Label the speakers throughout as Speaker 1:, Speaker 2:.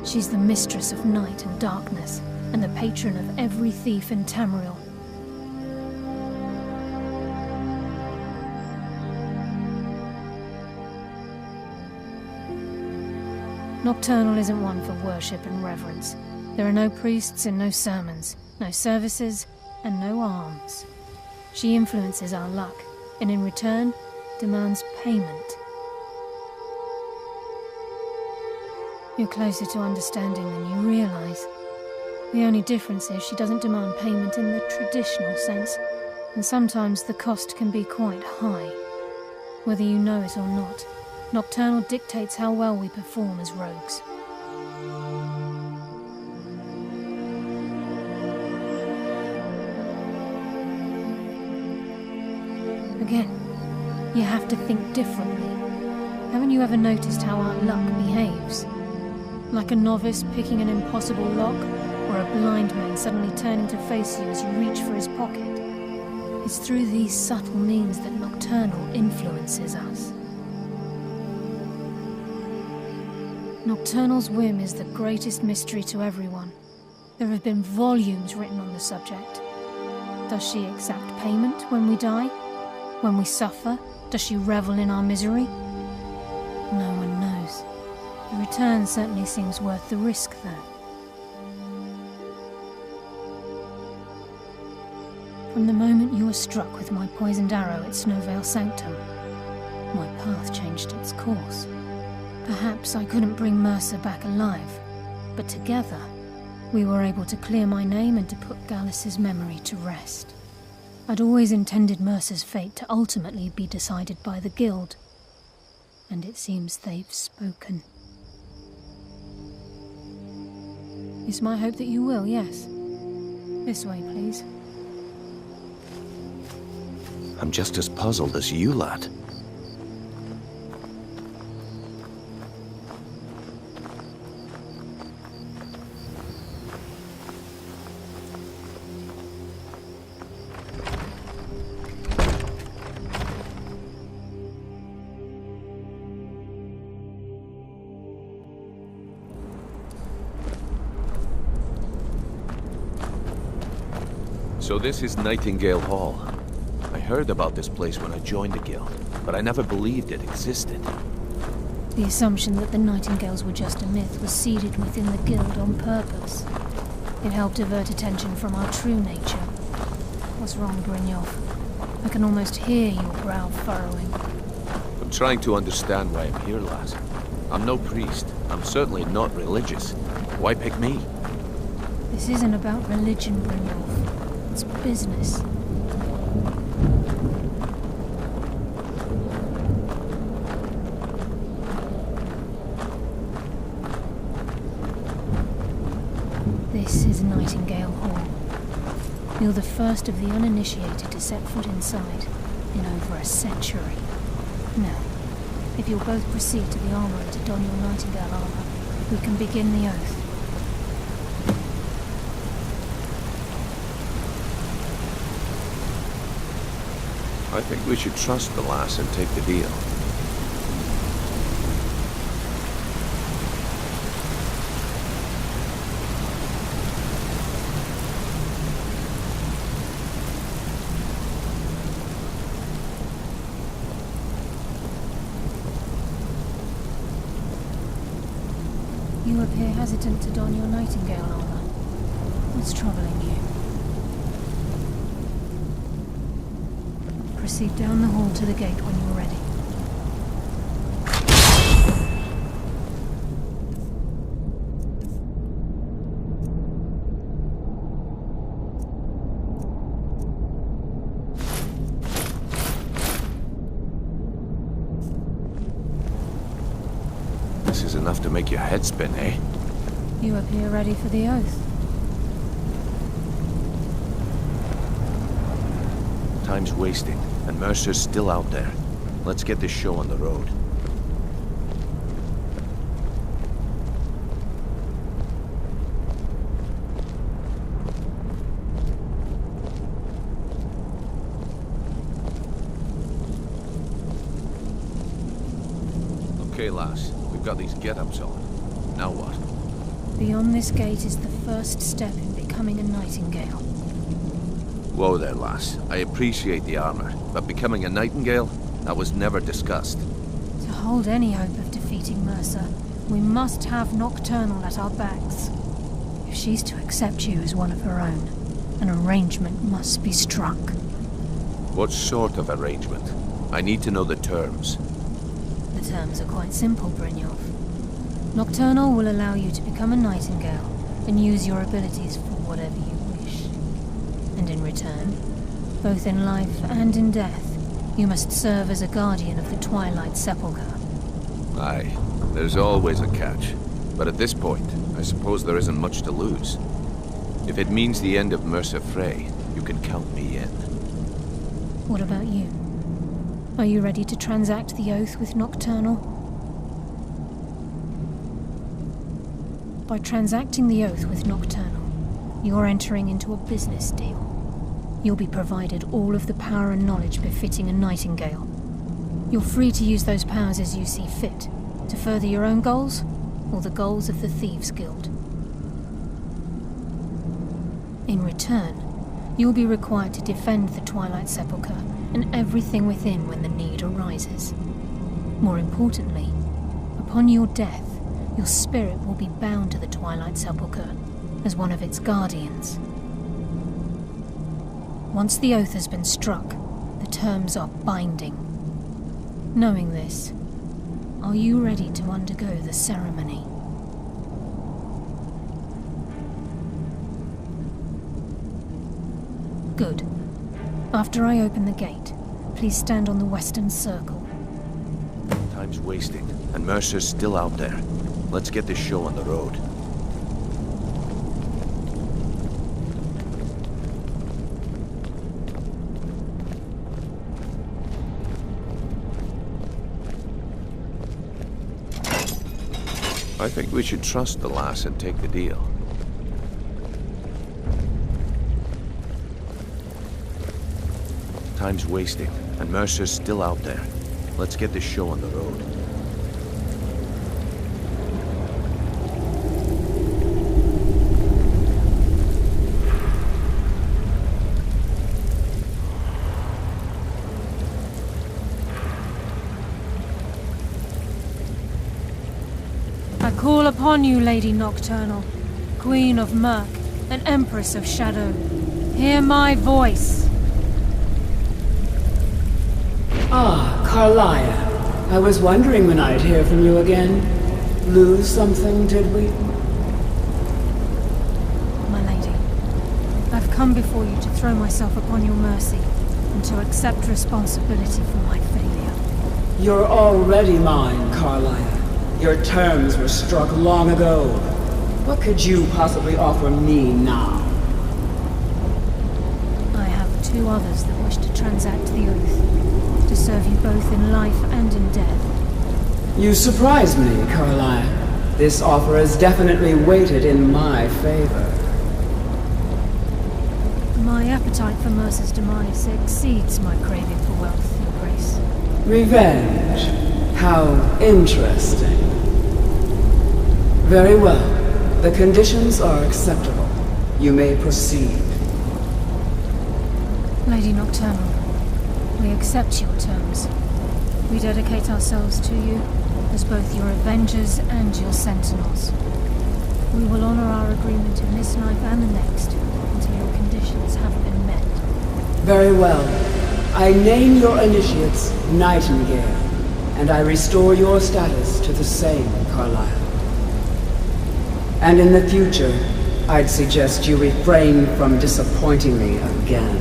Speaker 1: She's the mistress of night and darkness, and the patron of every thief in Tamriel. Nocturnal isn't one for worship and reverence. There are no priests and no sermons, no services, and no alms. She influences our luck, and in return, demands payment. You're closer to understanding than you realize. The only difference is she doesn't demand payment in the traditional sense, and sometimes the cost can be quite high. Whether you know it or not, Nocturnal dictates how well we perform as rogues. Again, you have to think differently. Haven't you ever noticed how our luck behaves? Like a novice picking an impossible lock, or a blind man suddenly turning to face you as you reach for his pocket. It's through these subtle means that Nocturnal influences us. Nocturnal's whim is the greatest mystery to everyone. There have been volumes written on the subject. Does she exact payment when we die? When we suffer, does she revel in our misery? No one knows. The return certainly seems worth the risk, though. From the moment you were struck with my poisoned arrow at Snowvale Sanctum, my path changed its course. Perhaps I couldn't bring Mercer back alive, but together, we were able to clear my name and to put Gallus's memory to rest. I'd always intended Mercer's fate to ultimately be decided by the Guild, and it seems they've spoken. It's my hope that you will, yes. This way, please.
Speaker 2: I'm just as puzzled as you, lad. So this is Nightingale Hall. I heard about this place when I joined the Guild, but I never believed it existed.
Speaker 1: The assumption that the Nightingales were just a myth was seeded within the Guild on purpose. It helped divert attention from our true nature. What's wrong, Brynjolf? I can almost hear your brow furrowing.
Speaker 2: I'm trying to understand why I'm here, lad. I'm no priest. I'm certainly not religious. Why pick me?
Speaker 1: This isn't about religion, Brynjolf. It's business. This is Nightingale Hall. You're the first of the uninitiated to set foot inside in over a century. Now, if you'll both proceed to the armory to don your Nightingale armor, we can begin the oath.
Speaker 2: I think we should trust the lass and take the deal.
Speaker 1: You appear hesitant to don your Nightingale armor. What's troubling you? Proceed down the hall to the gate when you're ready.
Speaker 2: This is enough to make your head spin, eh?
Speaker 1: You appear ready for the oath.
Speaker 2: Time's wasting, and Mercer's still out there. Let's get this show on the road. Okay, lass. We've got these get-ups on. Now what?
Speaker 1: Beyond this gate is the first step in becoming a Nightingale.
Speaker 2: Whoa there, lass. I appreciate the armor, but becoming a Nightingale? That was never discussed.
Speaker 1: To hold any hope of defeating Mercer, we must have Nocturnal at our backs. If she's to accept you as one of her own, an arrangement must be struck.
Speaker 2: What sort of arrangement? I need to know the terms.
Speaker 1: The terms are quite simple, Brynjolf. Nocturnal will allow you to become a Nightingale and use your abilities for whatever you wish. And in return, both in life and in death, you must serve as a guardian of the Twilight Sepulchre.
Speaker 2: Aye, there's always a catch. But at this point, I suppose there isn't much to lose. If it means the end of Mercer Frey, you can count me in.
Speaker 1: What about you? Are you ready to transact the oath with Nocturnal? By transacting the oath with Nocturnal, you're entering into a business deal. You'll be provided all of the power and knowledge befitting a Nightingale. You're free to use those powers as you see fit, to further your own goals, or the goals of the Thieves' Guild. In return, you'll be required to defend the Twilight Sepulchre and everything within when the need arises. More importantly, upon your death, your spirit will be bound to the Twilight Sepulchre as one of its guardians. Once the oath has been struck, the terms are binding. Knowing this, are you ready to undergo the ceremony? Good. After I open the gate, please stand on the western circle.
Speaker 2: Time's wasting, and Mercer's still out there. Let's get this show on the road. I think we should trust the lass and take the deal. Time's wasting, and Mercer's still out there. Let's get this show on the road.
Speaker 1: I call upon you, Lady Nocturnal, Queen of Murk and Empress of Shadow. Hear my voice.
Speaker 3: Ah, Karliah. I was wondering when I'd hear from you again. Lose something, did we?
Speaker 1: My lady, I've come before you to throw myself upon your mercy and to accept responsibility for my failure.
Speaker 3: You're already mine, Karliah. Your terms were struck long ago. What could you possibly offer me now?
Speaker 1: I have two others that wish to transact the oath, to serve you both in life and in death.
Speaker 3: You surprise me, Karliah. This offer is definitely weighted in my favor.
Speaker 1: My appetite for Mercer's demise exceeds my craving for wealth, Your Grace.
Speaker 3: Revenge. How interesting. Very well. The conditions are acceptable. You may proceed.
Speaker 1: Lady Nocturnal, we accept your terms. We dedicate ourselves to you as both your avengers and your sentinels. We will honor our agreement in this life and the next until your conditions have been met.
Speaker 3: Very well. I name your initiates Nightingale, and I restore your status to the same, Karliah. And in the future, I'd suggest you refrain from disappointing me again.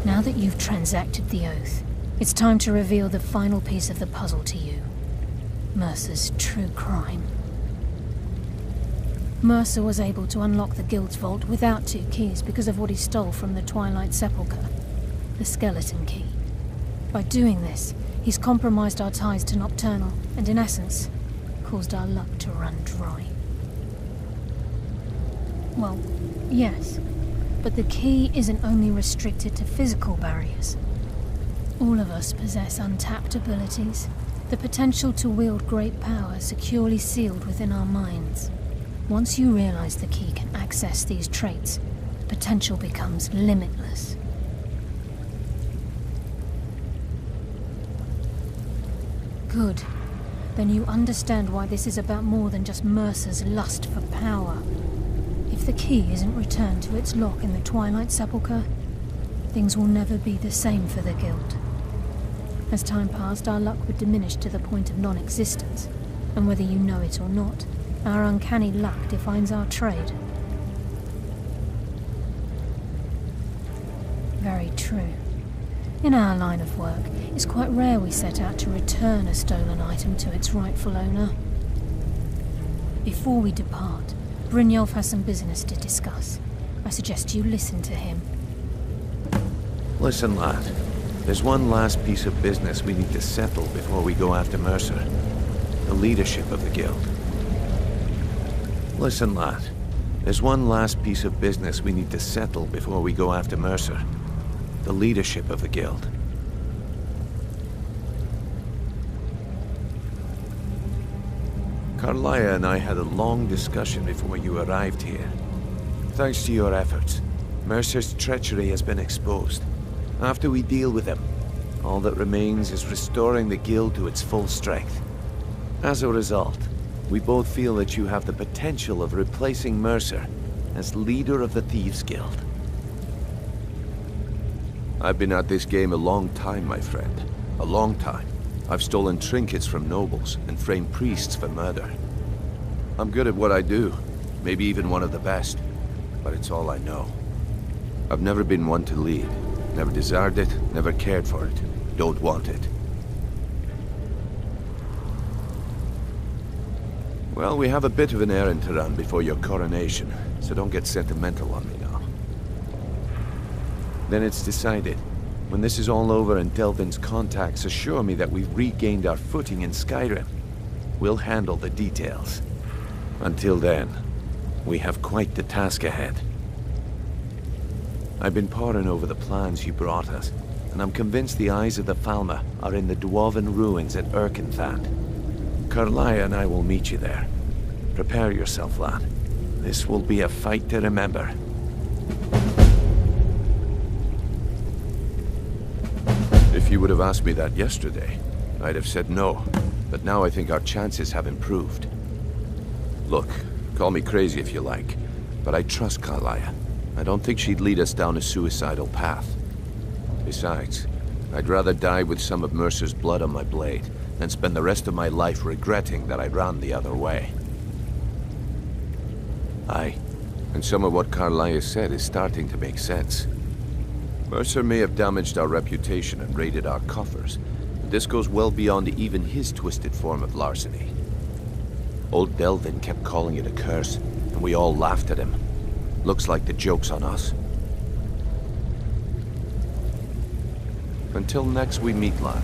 Speaker 1: Now that you've transacted the oath, it's time to reveal the final piece of the puzzle to you. Mercer's true crime. Mercer was able to unlock the Guild's vault without 2 keys because of what he stole from the Twilight Sepulchre, the skeleton key. By doing this, he's compromised our ties to Nocturnal, and in essence, caused our luck to run dry. Well, yes. But the key isn't only restricted to physical barriers. All of us possess untapped abilities, the potential to wield great power securely sealed within our minds. Once you realize the key can access these traits, the potential becomes limitless. Good. Then you understand why this is about more than just Mercer's lust for power. If the key isn't returned to its lock in the Twilight Sepulchre, things will never be the same for the Guild. As time passed, our luck would diminish to the point of non-existence, and whether you know it or not, our uncanny luck defines our trade. Very true. In our line of work, it's quite rare we set out to return a stolen item to its rightful owner. Before we depart, Brynjolf has some business to discuss. I suggest you listen to him.
Speaker 2: Listen, lad. There's one last piece of business we need to settle before we go after Mercer. The leadership of the Guild. Listen, lad. There's one last piece of business we need to settle before we go after Mercer. The leadership of the Guild. Karliah and I had a long discussion before you arrived here. Thanks to your efforts, Mercer's treachery has been exposed. After we deal with him, all that remains is restoring the Guild to its full strength. As a result, we both feel that you have the potential of replacing Mercer as leader of the Thieves' Guild. I've been at this game a long time, my friend. A long time. I've stolen trinkets from nobles and framed priests for murder. I'm good at what I do, maybe even one of the best, but it's all I know. I've never been one to lead, never desired it, never cared for it, don't want it. Well, we have a bit of an errand to run before your coronation, so don't get sentimental on me now. Then it's decided. When this is all over and Delvin's contacts assure me that we've regained our footing in Skyrim, we'll handle the details. Until then, we have quite the task ahead. I've been poring over the plans you brought us, and I'm convinced the eyes of the Falmer are in the Dwarven ruins at Erkenthand. Karliah and I will meet you there. Prepare yourself, lad. This will be a fight to remember. If you would have asked me that yesterday, I'd have said no, but now I think our chances have improved. Look, call me crazy if you like, but I trust Karliah. I don't think she'd lead us down a suicidal path. Besides, I'd rather die with some of Mercer's blood on my blade than spend the rest of my life regretting that I ran the other way. Aye, and some of what Karliah said is starting to make sense. Mercer may have damaged our reputation and raided our coffers, but this goes well beyond even his twisted form of larceny. Old Delvin kept calling it a curse, and we all laughed at him. Looks like the joke's on us. Until next we meet, lad.